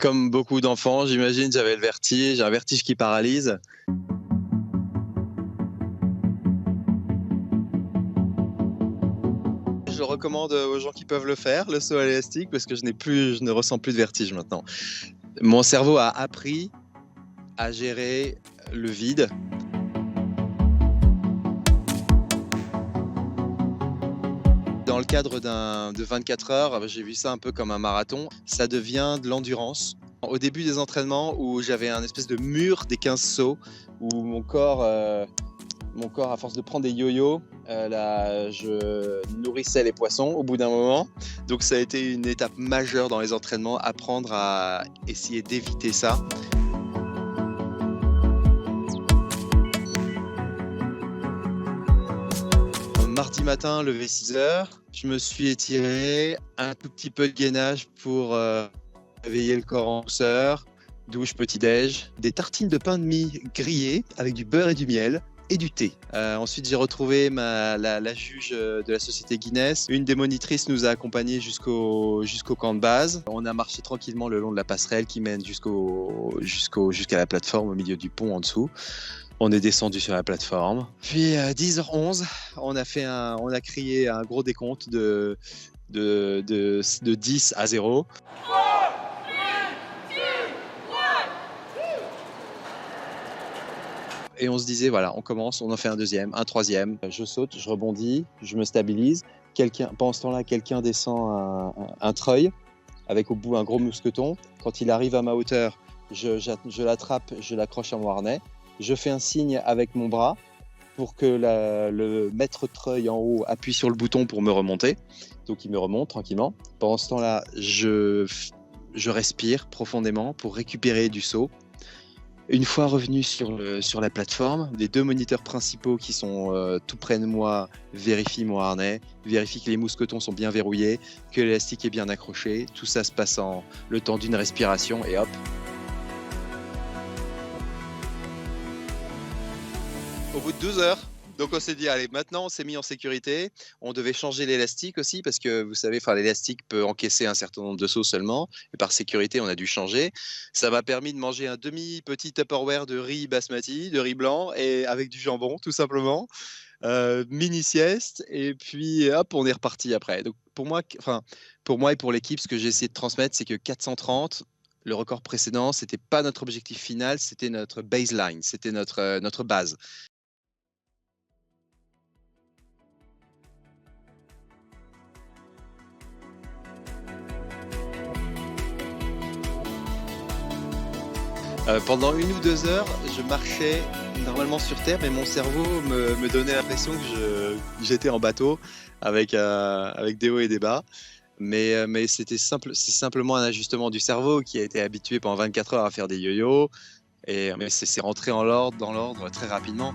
Comme beaucoup d'enfants, j'imagine, j'avais le vertige, j'ai un vertige qui paralyse. Je recommande aux gens qui peuvent le faire, le saut à l'élastique, parce que je ne ressens plus de vertige maintenant. Mon cerveau a appris à gérer le vide. Dans le cadre de 24 heures, j'ai vu ça un peu comme un marathon. Ça devient de l'endurance. Au début des entraînements, où j'avais un espèce de mur des 15 sauts, où mon corps, à force de prendre des yo-yo, je nourrissais les poissons au bout d'un moment. Donc ça a été une étape majeure dans les entraînements, apprendre à essayer d'éviter ça. Mardi matin, levé 6 heures, je me suis étiré, un tout petit peu de gainage pour réveiller le corps en douceur, douche, petit-déj, des tartines de pain de mie grillées avec du beurre et du miel et du thé. Ensuite, j'ai retrouvé la juge de la société Guinness. Une des monitrices nous a accompagnés jusqu'au camp de base. On a marché tranquillement le long de la passerelle qui mène jusqu'à la plateforme au milieu du pont en dessous. On est descendu sur la plateforme. Puis à 10h11, on a crié un gros décompte de 10 à 0. Et on se disait, voilà, on commence, on en fait un deuxième, un troisième. Je saute, je rebondis, je me stabilise. Pendant ce temps-là, quelqu'un descend un treuil avec au bout un gros mousqueton. Quand il arrive à ma hauteur, je l'attrape, je l'accroche à mon harnais. Je fais un signe avec mon bras pour que le maître treuil en haut appuie sur le bouton pour me remonter. Donc il me remonte tranquillement. Pendant ce temps-là, je respire profondément pour récupérer du saut. Une fois revenu sur la plateforme, les deux moniteurs principaux qui sont tout près de moi vérifient mon harnais, vérifient que les mousquetons sont bien verrouillés, que l'élastique est bien accroché. Tout ça se passe en le temps d'une respiration et hop. Au bout de 12 heures, donc on s'est dit, allez, maintenant on s'est mis en sécurité. On devait changer l'élastique aussi parce que vous savez, l'élastique peut encaisser un certain nombre de sauts seulement. Et par sécurité, on a dû changer. Ça m'a permis de manger un demi-petit Tupperware de riz basmati, de riz blanc et avec du jambon, tout simplement. Mini sieste et puis hop, on est reparti après. Donc pour moi et pour l'équipe, ce que j'ai essayé de transmettre, c'est que 430, le record précédent, c'était pas notre objectif final, c'était notre baseline, c'était notre base. Pendant 1 ou 2 heures, je marchais normalement sur Terre, mais mon cerveau me donnait l'impression que j'étais en bateau avec des hauts et des bas. Mais c'est simplement un ajustement du cerveau qui a été habitué pendant 24 heures à faire des yo-yo. Mais c'est rentré dans l'ordre très rapidement.